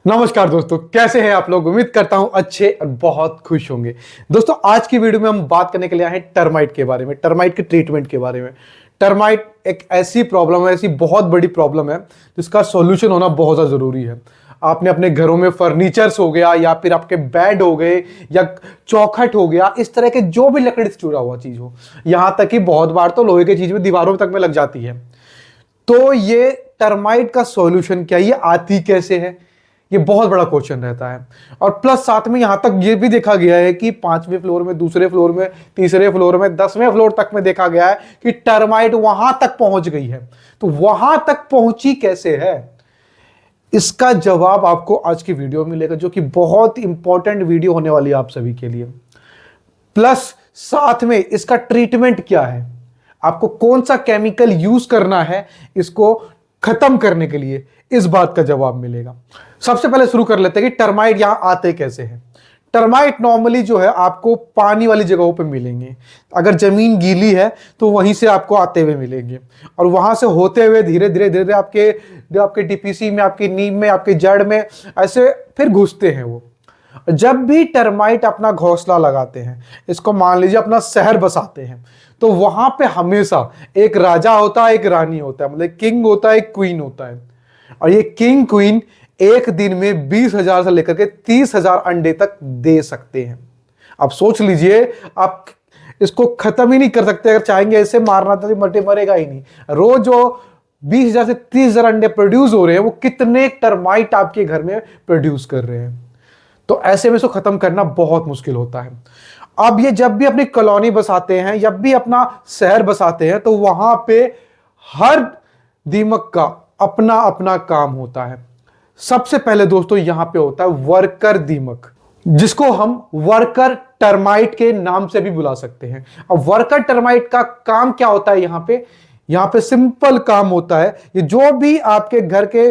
नमस्कार दोस्तों, कैसे हैं आप लोग। उम्मीद करता हूं अच्छे और बहुत खुश होंगे। दोस्तों, आज की वीडियो में हम बात करने के लिए आए हैं टर्माइट के बारे में, टर्माइट के ट्रीटमेंट के बारे में। टर्माइट एक ऐसी प्रॉब्लम है, ऐसी बहुत बड़ी प्रॉब्लम है जिसका सॉल्यूशन होना बहुत ज़्यादा ज़रूरी है। आपने अपने घरों में फर्नीचर्स हो गया या फिर आपके बेड हो गए या चौखट हो गया, इस तरह के जो भी लकड़ी से जुड़ा हुआ चीज़ हो, यहां तक कि बहुत बार तो लोहे की चीज़ में दीवारों तक में लग जाती है। तो ये टर्माइट का सॉल्यूशन क्या, ये आती कैसे है, ये बहुत बड़ा क्वेश्चन रहता है। और प्लस साथ में यहां तक ये भी देखा गया है कि 5वें फ्लोर में, दूसरे फ्लोर में, तीसरे फ्लोर में, 10वें फ्लोर तक में देखा गया है कि टर्माइट वहां तक पहुंच गई है। तो वहां तक पहुंची कैसे है, इसका जवाब आपको आज की वीडियो में मिलेगा, जो कि बहुत इंपॉर्टेंट वीडियो होने वाली है आप सभी के लिए। प्लस साथ में इसका ट्रीटमेंट क्या है, आपको कौन सा केमिकल यूज करना है इसको खत्म करने के लिए, इस बात का जवाब मिलेगा। सबसे पहले शुरू कर लेते हैं कि टर्माइट यहां आते कैसे हैं। टर्माइट नॉर्मली जो है आपको पानी वाली जगहों पे मिलेंगे। अगर जमीन गीली है तो वहीं से आपको आते हुए मिलेंगे और वहां से होते हुए धीरे धीरे धीरे आपके डीपीसी में, आपकी नींव में, आपकी जड़ में ऐसे फिर घुसते हैं वो। जब भी टर्माइट अपना घोंसला लगाते हैं, इसको मान लीजिए अपना शहर बसाते हैं, तो वहां पे हमेशा एक राजा होता है, एक रानी होता है, मतलब किंग होता है, एक क्वीन होता है। और ये किंग क्वीन एक दिन में 20,000 से लेकर के 30,000 अंडे तक दे सकते हैं। अब सोच लीजिए, आप इसको खत्म ही नहीं कर सकते। अगर चाहेंगे ऐसे मारना तो मरेगा ही नहीं। रोज जो 20,000 से 30,000 अंडे प्रोड्यूस हो रहे हैं, वो कितने टर्माइट आपके घर में प्रोड्यूस कर रहे हैं। तो ऐसे में इसको खत्म करना बहुत मुश्किल होता है। अब ये जब भी अपनी कॉलोनी बसाते हैं, जब भी अपना शहर बसाते हैं, तो वहां पे हर दीमक का अपना अपना काम होता है। सबसे पहले दोस्तों यहां पे होता है वर्कर दीमक, जिसको हम वर्कर टर्माइट के नाम से भी बुला सकते हैं। अब वर्कर टर्माइट का काम क्या होता है यहां पे सिंपल काम होता है। ये जो भी आपके घर के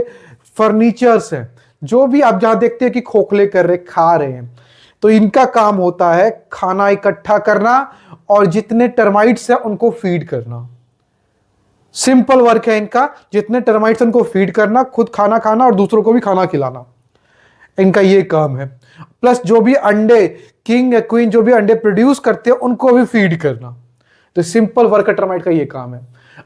फर्नीचर्स हैं, जो भी आप जहां देखते हैं कि खोखले कर रहे, खा रहे हैं, तो इनका काम होता है खाना इकट्ठा करना और जितने टर्माइट्स हैं उनको फीड करना। सिंपल वर्क है इनका, जितने टर्माइट्स उनको फीड करना, खुद खाना खाना और दूसरों को भी खाना खिलाना, इनका ये काम है। प्लस जो भी अंडे किंग या क्वीन जो भी अंडे प्रोड्यूस करते हैं उनको भी फीड करना। तो सिंपल वर्कर टर्माइट का ये काम है।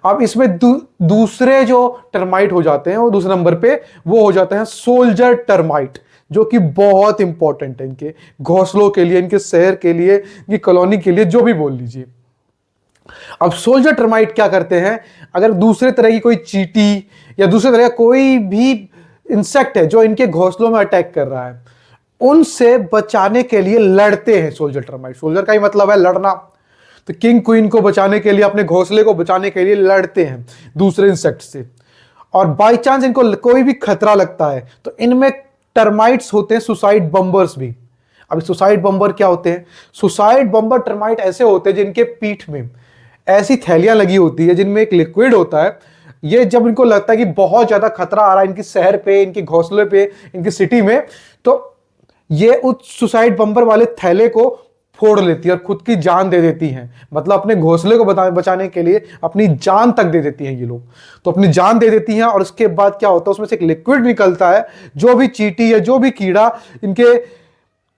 अब इसमें दूसरे जो टर्माइट हो जाते हैं, वो दूसरे नंबर पे वो हो जाते हैं सोल्जर टर्माइट, जो कि बहुत इंपॉर्टेंट है इनके घोंसलों के लिए, इनके शहर के लिए, इनकी कॉलोनी के लिए, जो भी बोल लीजिए। अब सोल्जर टर्माइट क्या करते हैं, अगर दूसरे तरह की कोई चींटी या दूसरे तरह का कोई भी इंसेक्ट है जो इनके घोंसलों में अटैक कर रहा है, उनसे बचाने के लिए लड़ते हैं सोल्जर टर्माइट। सोल्जर का ही मतलब है लड़ना। तो किंग क्वीन को बचाने के लिए, अपने घोंसले को बचाने के लिए लड़ते हैं दूसरे इंसेक्ट से। और बाय चांस इनको कोई भी खतरा लगता है तो इनमें टर्माइट्स होते हैं सुसाइड बम्बर्स भी। अब सुसाइड बम्बर क्या होते हैं? सुसाइड बम्बर टर्माइट ऐसे होते हैं जिनके पीठ में ऐसी थैलियां लगी होती है जिनमें एक लिक्विड होता है। ये जब इनको लगता है कि बहुत ज्यादा खतरा आ रहा है इनकी शहर पे, इनके घोंसले पे, इनकी सिटी में, तो ये उस सुसाइड बम्बर वाले थैले को फोड़ लेती है और खुद की जान दे देती हैं। मतलब अपने घोंसले को बचाने के लिए अपनी जान तक दे देती हैं ये लोग। तो अपनी जान दे देती हैं और उसके बाद क्या होता है, उसमें से एक लिक्विड निकलता है। जो भी चींटी या जो भी कीड़ा इनके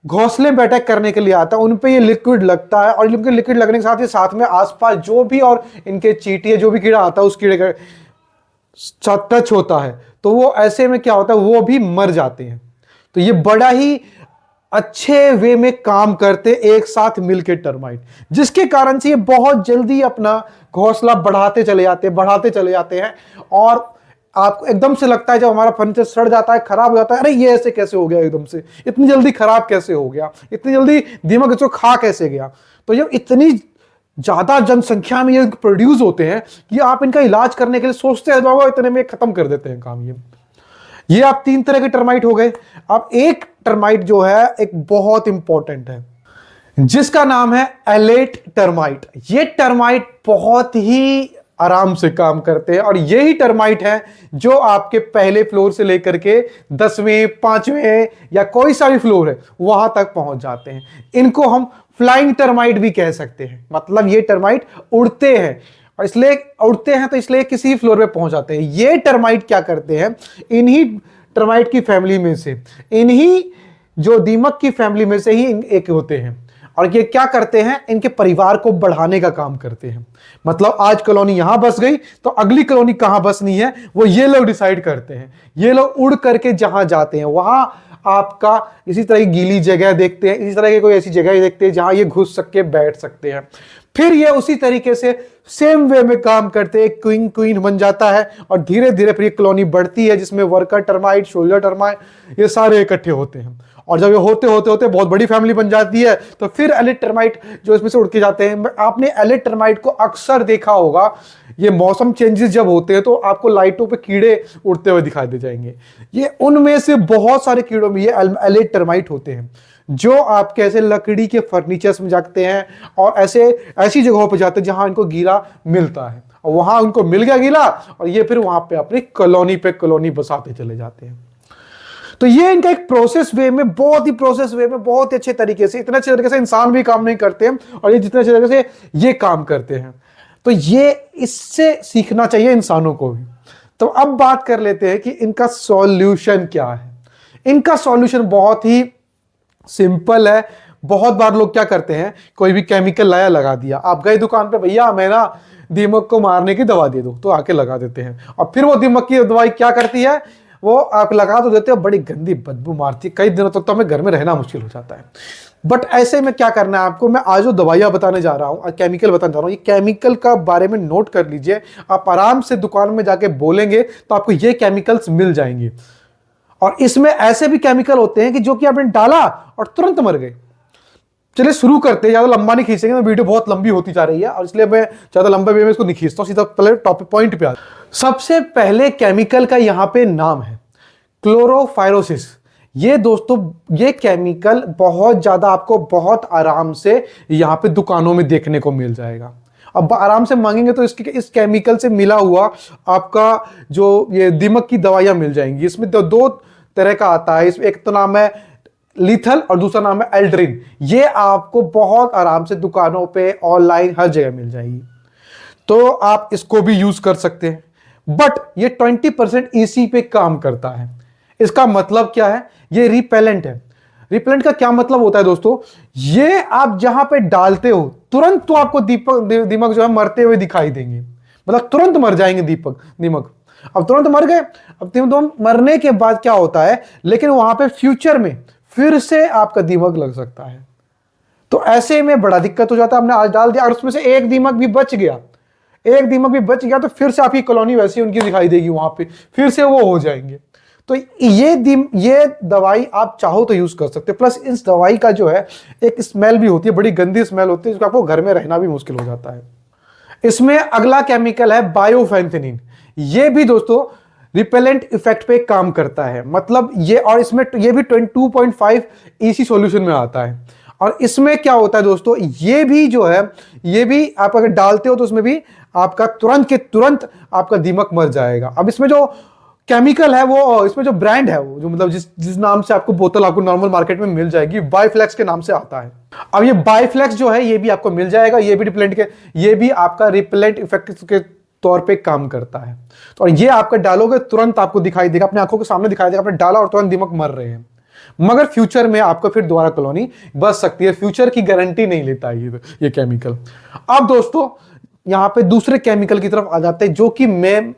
घोंसले में अटैक करने के लिए आता है, उन पे ये लिक्विड लगता है। और इनके लिक्विड लगने के साथ में आसपास जो भी और इनके चींटी या जो भी कीड़ा आता है, उस कीड़े का साथ टच होता है, तो वो ऐसे में क्या होता है, वो भी मर जाते हैं। तो ये बड़ा ही अच्छे वे में काम करते एक साथ मिलकर टर्माइट, जिसके कारण से ये बहुत जल्दी अपना घोंसला बढ़ाते चले जाते हैं। और आपको एकदम से लगता है, जब हमारा फर्नीचर सड़ जाता है, खराब हो जाता है, अरे ये ऐसे कैसे हो गया, एकदम से इतनी जल्दी खराब कैसे हो गया, इतनी जल्दी दीमक इसको खा कैसे गया। तो जब इतनी ज्यादा जनसंख्या में ये प्रोड्यूस होते हैं कि आप इनका इलाज करने के लिए सोचते हैं, तो इतने में खत्म कर देते हैं काम। ये आप 3 तरह के टर्माइट हो गए। अब एक टर्माइट जो है एक बहुत इंपॉर्टेंट है, जिसका नाम है एलेट टर्माइट। ये टर्माइट बहुत ही आराम से काम करते हैं और यही टर्माइट है जो आपके पहले फ्लोर से लेकर के 10वें, 5वें या कोई सा भी फ्लोर है वहां तक पहुंच जाते हैं। इनको हम फ्लाइंग टर्माइट भी कह सकते हैं। मतलब ये टर्माइट उड़ते हैं, और इसलिए उड़ते हैं तो इसलिए किसी फ्लोर पे पहुंच जाते हैं। ये टर्माइट क्या करते हैं, इन्हीं टर्माइट की फैमिली में से, इन्हीं जो दीमक की फैमिली में से ही एक होते हैं। और ये क्या करते हैं, इनके परिवार को बढ़ाने का काम करते हैं। मतलब आज कॉलोनी यहां बस गई तो अगली कॉलोनी कहां बसनी है वो ये लोग डिसाइड करते हैं। ये लोग उड़ करके जहां जाते हैं वहां आपका इसी तरह की गीली जगह देखते हैं, इसी तरह की कोई ऐसी जगह देखते हैं जहां ये घुस सके बैठ सकते हैं। फिर ये उसी तरीके से सेम वे में काम करते हैं, क्वीन क्वीन बन जाता है और धीरे धीरे फिर ये कॉलोनी बढ़ती है जिसमें वर्कर टर्माइट, सोल्जर टर्माइट ये सारे इकट्ठे होते हैं। और जब ये होते होते होते बहुत बड़ी फैमिली बन जाती है तो फिर एलिट टर्माइट जो इसमें से उड़ के जाते हैं। आपने एलिट टर्माइट को अक्सर देखा होगा, ये मौसम चेंजेस जब होते हैं तो आपको लाइटों पे कीड़े उड़ते हुए दिखाई दे जाएंगे। ये उनमें से बहुत सारे कीड़ों में ये एलिट टर्माइट होते हैं जो आपके ऐसे लकड़ी के फर्नीचर्स में जाते हैं और ऐसी जगहों पर जाते हैं जहां इनको गीला मिलता है और वहां उनको मिल गया गीला और ये फिर वहां पे अपनी कॉलोनी पे कॉलोनी बसाते चले जाते हैं। तो ये इनका एक प्रोसेस वे में बहुत ही अच्छे तरीके से, इतने अच्छे तरीके से इंसान भी काम नहीं करते हैं और ये जितने अच्छे तरीके से ये काम करते हैं। तो ये इससे सीखना चाहिए इंसानों को भी। तो अब बात कर लेते हैं कि इनका सॉल्यूशन क्या है। इनका सॉल्यूशन बहुत ही सिंपल है। बहुत बार लोग क्या करते हैं, कोई भी केमिकल लाया लगा दिया, आप गए दुकान पे, भैया मैं ना दीमक को मारने की दवा दे दो, तो आके लगा देते हैं और फिर वो दीमक की दवाई क्या करती है, वो आप लगा तो देते हो, बड़ी गंदी बदबू मारती है, कई दिनों तक तो हमें घर में रहना मुश्किल हो जाता है। बट ऐसे में क्या करना है आपको, मैं आज जो दवाइयां बताने जा रहा हूं, केमिकल बताने जा रहा हूं, ये केमिकल का बारे में नोट कर लीजिए। आप आराम से दुकान में जाके बोलेंगे तो आपको ये केमिकल्स मिल जाएंगे। और इसमें ऐसे भी केमिकल होते हैं कि जो कि आपने डाला और तुरंत मर गए। चलिए शुरू करते हैं, ज्यादा लंबा नहीं खींचेंगे, तो वीडियो बहुत लंबी होती जा रही है और इसलिए मैं ज्यादा लंबा वे में इसको नहीं खींचता हूं, सीधा पहले टॉपिक पॉइंट पे आ। सबसे पहले केमिकल का यहां पे नाम है क्लोरोफायरोसिस। ये दोस्तों ये केमिकल बहुत ज्यादा आपको बहुत आराम से यहां पे दुकानों में देखने को मिल जाएगा। अब आराम से मांगेंगे तो इस केमिकल से मिला हुआ आपका जो ये दीमक की दवाइयां मिल जाएंगी। इसमें दो तरह का आता है, इसमें एक तो नाम है लीथल और दूसरा नाम है एल्ड्रिन। ये आपको बहुत आराम से दुकानों पे ऑनलाइन हर जगह मिल जाएगी, तो आप इसको भी यूज कर सकते हैं। बट ये 20% ईसी पे काम करता है। इसका मतलब क्या है, ये रिपेलेंट है। रिपेलेंट का क्या मतलब होता है दोस्तों, ये आप जहां पे डालते हो तुरंत तो आपको दीमक जो है मरते हुए दिखाई देंगे, मतलब तुरंत मर जाएंगे दीमक। अब तुरंत मर गए, अब दीमक मरने के बाद क्या होता है, लेकिन वहां पे फ्यूचर में फिर से आपका दीमक लग सकता है। तो ऐसे में बड़ा दिक्कत हो जाता है। हमने आज डाल दिया और उसमें से एक दीमक भी बच गया, तो फिर से आपकी कॉलोनी वैसी उनकी दिखाई देगी, वहां पे फिर से वो हो जाएंगे। तो ये दवाई आप चाहो तो यूज कर सकते हैं। प्लस इस दवाई का जो है एक स्मेल भी होती है, बड़ी गंदी स्मेल होती है, जिसको आपको घर में रहना भी मुश्किल हो जाता है। इसमें अगला केमिकल है बायोफेंथेनिन। ये भी दोस्तों रिपेलेंट इफेक्ट पे काम करता है। मतलब ये, और इसमें ये भी 22.5 ईसी सॉल्यूशन में आता है। और इसमें क्या होता है दोस्तों, ये भी जो है, ये भी आप अगर डालते हो तो उसमें भी आपका तुरंत के तुरंत आपका दीमक मर जाएगा। अब इसमें जो केमिकल है वो, इसमें जो ब्रांड है वो, जो मतलब जिस नाम से आपको बोतल आपको नॉर्मल मार्केट में मिल जाएगी, बायोफ्लेक्स के नाम से आता है। अब ये बायोफ्लेक्स जो है ये भी आपको मिल जाएगा, ये भी आपका रिपेलेंट इफेक्ट के तौर पे काम करता है। तो और ये आपका डालोगे तुरंत आपको दिखाई देगा, अपने आंखों के सामने दिखाई देगा, आपने डाला और तुरंत दीमक मर रहे हैं। मगर फ्यूचर में आपको फिर दोबारा कॉलोनी बच सकती है, फ्यूचर की गारंटी नहीं लेता है ये केमिकल। अब दोस्तों यहां पे दूसरे केमिकल की तरफ आ जाते हैं, जो कि मैं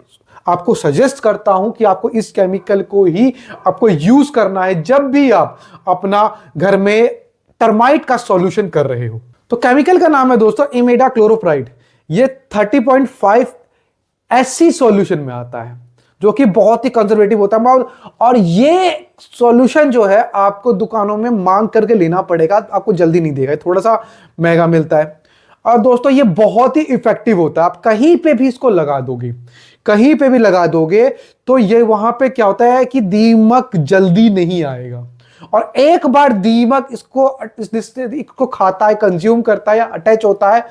आपको सजेस्ट करता हूं कि आपको इस केमिकल को ही आपको यूज करना है जब भी आप अपना घर में टर्माइट का सॉल्यूशन कर रहे हो। तो केमिकल का नाम है दोस्तों इमिडाक्लोरोप्राइड। ये 30.5 एससी सॉल्यूशन में आता है, जो कि बहुत ही कंजर्वेटिव होता है। और ये सॉल्यूशन जो है आपको दुकानों में मांग करके लेना पड़ेगा, आपको जल्दी नहीं देगा, थोड़ा सा महंगा मिलता है। और दोस्तों ये बहुत ही इफेक्टिव होता है। आप कहीं पे भी इसको लगा दोगे, कहीं पे भी लगा दोगे तो ये वहां पे क्या होता है कि दीमक जल्दी नहीं आएगा। और एक बार दीमक इसको खाता है, कंज्यूम करता है या अटैच होता है,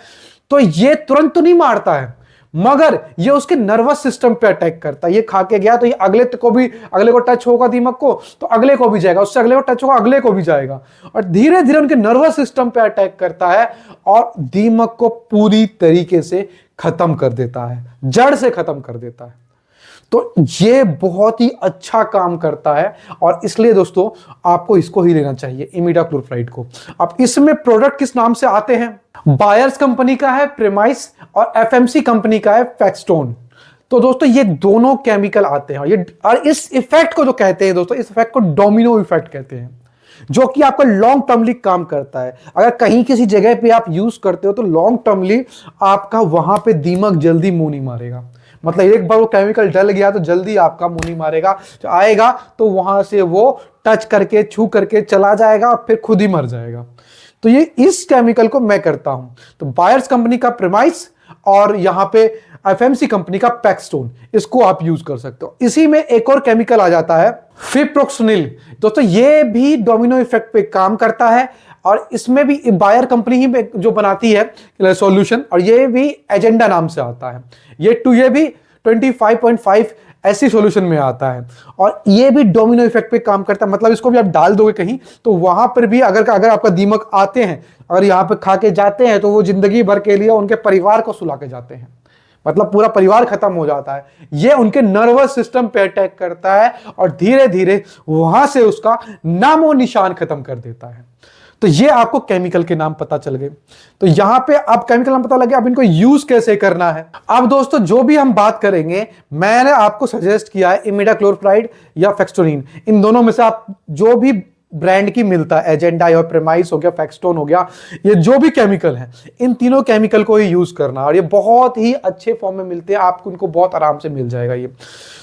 तो ये तुरंत तो नहीं मारता है, मगर ये उसके नर्वस सिस्टम पे अटैक करता है। ये खा के गया तो ये अगले को टच होगा दीमक को तो अगले को भी जाएगा, उससे अगले को टच होगा अगले को भी जाएगा, और धीरे धीरे उनके नर्वस सिस्टम पे अटैक करता है और दीमक को पूरी तरीके से खत्म कर देता है, जड़ से खत्म कर देता है। तो ये बहुत ही अच्छा काम करता है और इसलिए दोस्तों आपको इसको ही लेना चाहिए, इमिडाक्लोप्राइड को। अब इसमें प्रोडक्ट किस नाम से आते हैं? बायर्स कंपनी का है प्रेमाइस और एफएमसी कंपनी का है फैक्सटोन। तो दोस्तों ये दोनों केमिकल आते हैं और इस इफेक्ट को जो कहते हैं दोस्तों, इस इफेक्ट को डोमिनो इफेक्ट कहते हैं, जो कि आपका लॉन्ग टर्मली काम करता है। अगर कहीं किसी जगह पे आप यूज करते हो तो लॉन्ग टर्मली आपका वहां पे दीमक जल्दी मुंह नहीं मारेगा। मतलब एक बार वो केमिकल डल गया तो जल्दी आपका मुंह नहीं मारेगा, जो आएगा तो वहां से वो टच करके छू करके चला जाएगा और फिर खुद ही मर जाएगा। तो ये इस केमिकल को मैं करता हूं। तो बायर्स कंपनी का प्रेमाइस और यहां पे एफएमसी कंपनी का पैक्सटोन, इसको आप यूज कर सकते हो। इसी में एक और केमिकल आ जाता है फिप्रोक्सिनिल। दोस्तों ये भी डोमिनो इफेक्ट पे काम करता है और इसमें भी बायर कंपनी ही जो बनाती है सॉल्यूशन, और ये भी एजेंडा नाम से आता है। ये भी 25.5 ऐसी सॉल्यूशन में आता है और ये भी डोमिनो इफेक्ट पे काम करता है। मतलब इसको भी आप डाल दोगे कहीं तो वहां पर भी अगर आपका दीमक आते हैं और यहां पे खा के जाते हैं तो वो जिंदगी भर के लिए उनके परिवार को सुला के जाते हैं। मतलब पूरा परिवार खत्म हो जाता है। ये उनके नर्वस सिस्टम पे अटैक करता है और धीरे धीरे वहां से उसका नामो निशान खत्म कर देता है। तो ये आपको केमिकल के नाम पता चल गए। तो यहां पे अब केमिकल नाम पता लगे, अब इनको यूज कैसे करना है। अब दोस्तों जो भी हम बात करेंगे, मैंने आपको सजेस्ट किया है इमिडाक्लोप्राइड या फैक्सटोनिन। इन दोनों में से आप जो भी ब्रांड की मिलता है, एजेंडा या प्रेमाइस हो गया, फैक्सटोन हो गया, ये जो भी केमिकल है, इन तीनों केमिकल को ही यूज करना। और ये बहुत ही अच्छे फॉर्म में मिलते हैं, आपको इनको बहुत आराम से मिल जाएगा। ये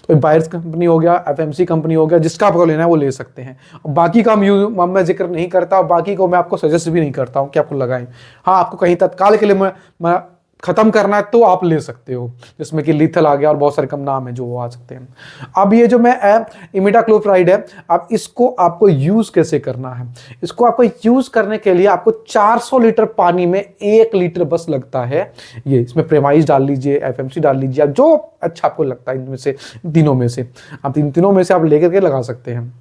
तो बायर्स कंपनी हो गया, एफएमसी कंपनी हो गया, जिसका आपको लेना है वो ले सकते हैं। बाकी का मैं जिक्र नहीं करता और बाकी को मैं आपको सजेस्ट भी नहीं करता हूं कि आपको लगाएं। हाँ, आपको कहीं तत्काल के लिए मैं खत्म करना है तो आप ले सकते हो, जिसमें कि लीथल आ गया और बहुत सारे कम नाम है जो वो आ सकते हैं। अब ये जो मैं इमिडाक्लोप्राइड है, अब इसको आपको यूज कैसे करना है? इसको आपको यूज करने के लिए आपको 400 लीटर पानी में 1 लीटर बस लगता है। ये इसमें प्रेमाइस डाल लीजिए, एफएमसी डाल लीजिए, आप जो अच्छा आपको लगता है इनमें से, तीनों में से आप तीनों में से आप लेकर के लगा सकते हैं।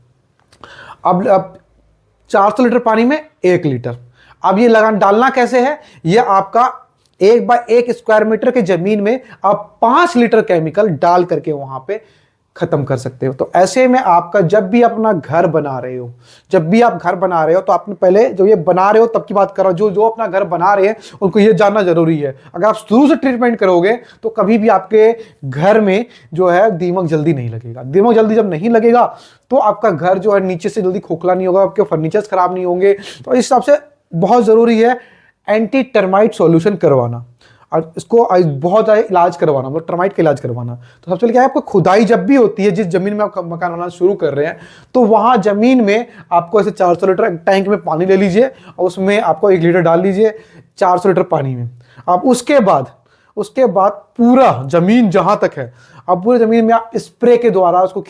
अब 400 लीटर पानी में 1 लीटर। अब ये डालना कैसे है? ये आपका 1 बाय 1 स्क्वायर मीटर के जमीन में आप 5 लीटर केमिकल डाल करके वहां पे खत्म कर सकते हो। तो ऐसे में आपका जब भी अपना घर बना रहे हो, तो आपने पहले जो ये बना रहे हो तब की बात कर रहा हूं, जो अपना घर बना रहे हैं उनको ये जानना जरूरी है। अगर आप शुरू से ट्रीटमेंट करोगे तो कभी भी आपके घर में जो है दीमक जल्दी नहीं लगेगा। दीमक जल्दी जब नहीं लगेगा तो आपका घर जो है नीचे से जल्दी खोखला नहीं होगा, आपके फर्नीचर्स खराब नहीं होंगे। तो इस हिसाब से बहुत जरूरी है एंटी टर्माइट सॉल्यूशन करवाना और इसको बहुत ज़्यादा इलाज करवाना, मतलब टर्माइट का इलाज करवाना। तो सबसे पहले क्या है, आपको खुदाई जब भी होती है, जिस जमीन में आप मकान बनाना शुरू कर रहे हैं, तो वहां जमीन में आपको ऐसे 400 लीटर टैंक में पानी ले लीजिए और उसमें आपको 1 लीटर डाल लीजिए 400 लीटर पानी में। आप उसके बाद पूरा जमीन जहां तक है, अब पूरे जमीन में आप स्प्रे के द्वारा उसको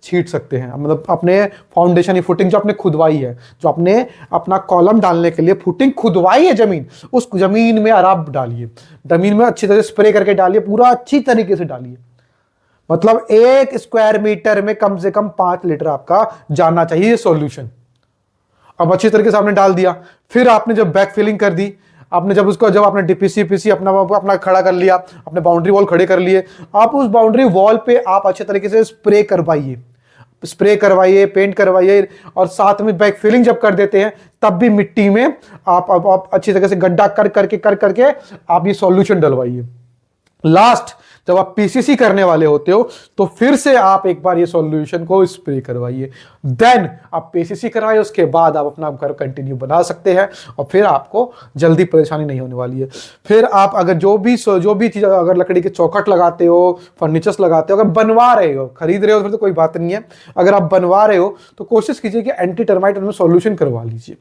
छींट सकते हैं। मतलब अपने फाउंडेशन या फुटिंग जो आपने खुदवाई है, जो आपने अपना कॉलम डालने के लिए फुटिंग खुदवाई है जमीन, उस जमीन में आराम डालिए। जमीन में अच्छी तरह से स्प्रे करके डालिए, पूरा अच्छी तरीके से डालिए। मतलब 1 स्क्वायर मीटर में कम से कम 5 लीटर आपका जाना चाहिए ये सॉल्यूशन। अब अच्छी तरीके से आपने डाल दिया, फिर आपने जब बैक फिलिंग कर दी, जब आपने डीपीसी अपना खड़ा कर लिया, अपने बाउंड्री वॉल खड़े कर लिए, आप उस बाउंड्री वॉल पे आप अच्छे तरीके से स्प्रे करवाइए, पेंट करवाइए और साथ में बैक फिलिंग जब कर देते हैं तब भी मिट्टी में आप अच्छी तरीके से गड्ढा कर करके आप ये सॉल्यूशन डलवाइए। लास्ट जब आप पीसीसी करने वाले होते हो तो फिर से आप एक बार ये सॉल्यूशन को स्प्रे करवाइए, देन आप पीसीसी करवाइए, उसके बाद आप अपना घर कंटिन्यू बना सकते हैं और फिर आपको जल्दी परेशानी नहीं होने वाली है। फिर आप अगर जो भी चीज़, अगर लकड़ी के चौखट लगाते हो, फर्नीचर्स लगाते हो, अगर बनवा रहे हो, खरीद रहे हो फिर तो कोई बात नहीं है, अगर आप बनवा रहे हो तो कोशिश कीजिए कि एंटी टर्माइट उनमें सॉल्यूशन करवा लीजिए।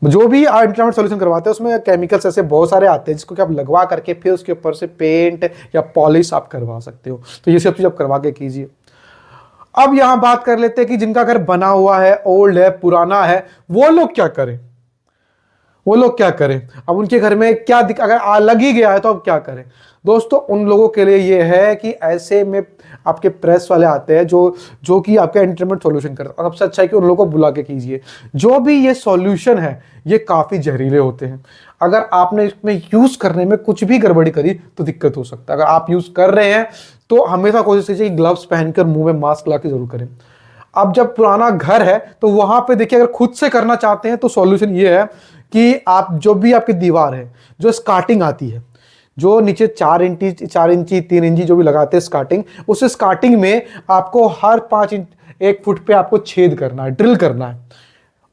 जो भी एंटी टर्माइट सॉल्यूशन करवाते हैं उसमें केमिकल्स ऐसे बहुत सारे आते हैं जिसको कि आप लगवा करके फिर उसके ऊपर से पेंट या पॉलिश आप करवा सकते हो। तो ये सब चीज़ आप करवा के कीजिए। अब यहां बात कर लेते हैं कि जिनका घर बना हुआ है, ओल्ड है, पुराना है, वो लोग क्या करें। वो लोग क्या करें? अब उनके घर में क्या अगर लग ही गया है तो अब क्या करें? दोस्तों उन लोगों के लिए ये है कि ऐसे में आपके प्रेस वाले आते हैं जो कि आपका एंटरटेनमेंट सॉल्यूशन करते हैं, और सबसे अच्छा है कि उन लोगों को बुला के कीजिए। जो भी ये सॉल्यूशन है ये काफ़ी जहरीले होते हैं। अगर आपने इसमें यूज़ करने में कुछ भी गड़बड़ी करी तो दिक्कत हो सकता है। अगर आप यूज़ कर रहे हैं तो हमेशा कोशिश कीजिए कि ग्लव्स पहनकर मुंह में मास्क ला के जरूर करें। अब जब पुराना घर है तो वहां पे देखिए, अगर खुद से करना चाहते हैं तो सॉल्यूशन ये है कि आप जो भी आपकी दीवार है, जो स्कार्टिंग आती है, जो नीचे 4 इंची 3 इंची जो भी लगाते हैं स्कार्टिंग, उस स्कार्टिंग में आपको हर 5 इंच 1 फुट पे आपको छेद करना है, ड्रिल करना है,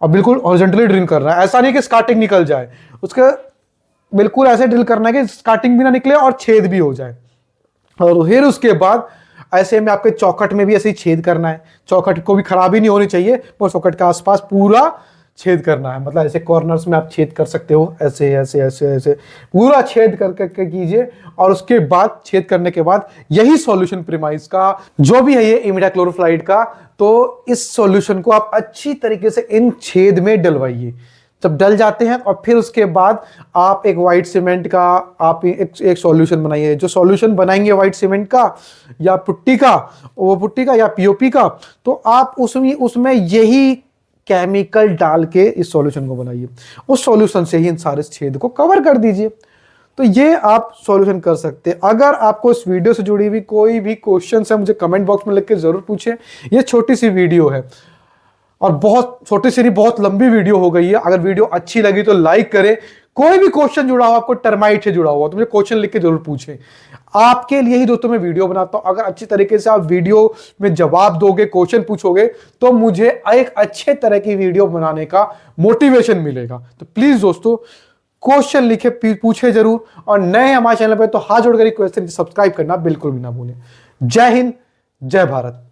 और बिल्कुल हॉरिजॉन्टली ड्रिल करना है। ऐसा नहीं कि स्कार्टिंग निकल जाए, उसका बिल्कुल ऐसे ड्रिल करना है कि स्कार्टिंग भी ना निकले और छेद भी हो जाए। और फिर उसके बाद ऐसे में आपके चौखट में भी ऐसे ही छेद करना है। चौखट को भी खराबी नहीं होनी चाहिए, पर चौखट के आसपास पूरा छेद करना है। मतलब ऐसे कॉर्नर्स में आप छेद कर सकते हो, ऐसे ऐसे ऐसे ऐसे पूरा छेद करके कीजिए। और उसके बाद छेद करने के बाद यही सॉल्यूशन प्रीमाइज का जो भी है, ये इमिडाक्लोरोफ्लाइड का, तो इस सॉल्यूशन को आप अच्छी तरीके से इन छेद में डलवाइए। जब डल जाते हैं और फिर उसके बाद आप एक वाइट सीमेंट का आप एक सॉल्यूशन बनाइए। जो सॉल्यूशन बनाएंगे वाइट सीमेंट का या पुट्टी का, वो पुट्टी का या पीओपी का, तो आप उसमें यही केमिकल डाल के इस सॉल्यूशन को बनाइए। उस सॉल्यूशन से ही इन सारे छेद को कवर कर दीजिए। तो ये आप सॉल्यूशन कर सकते हैं। अगर आपको इस वीडियो से जुड़ी हुई कोई भी क्वेश्चन है, मुझे कमेंट बॉक्स में लिख के जरूर पूछें। ये छोटी सी वीडियो है और बहुत छोटी सी बहुत लंबी वीडियो हो गई है। अगर वीडियो अच्छी लगी तो लाइक करें। कोई भी क्वेश्चन जुड़ा हो, आपको टर्माइट से जुड़ा हुआ, तो मुझे क्वेश्चन लिख के जरूर पूछें। आपके लिए ही दोस्तों मैं वीडियो बनाता हूं। अगर अच्छी तरीके से आप वीडियो में जवाब दोगे, क्वेश्चन पूछोगे, तो मुझे एक अच्छे तरह की वीडियो बनाने का मोटिवेशन मिलेगा। तो प्लीज दोस्तों क्वेश्चन लिखे, पूछे जरूर। और नए हमारे चैनल पर तो हाथ जोड़कर रिक्वेस्ट है, सब्सक्राइब करना बिल्कुल भी ना भूलें। जय हिंद, जय भारत।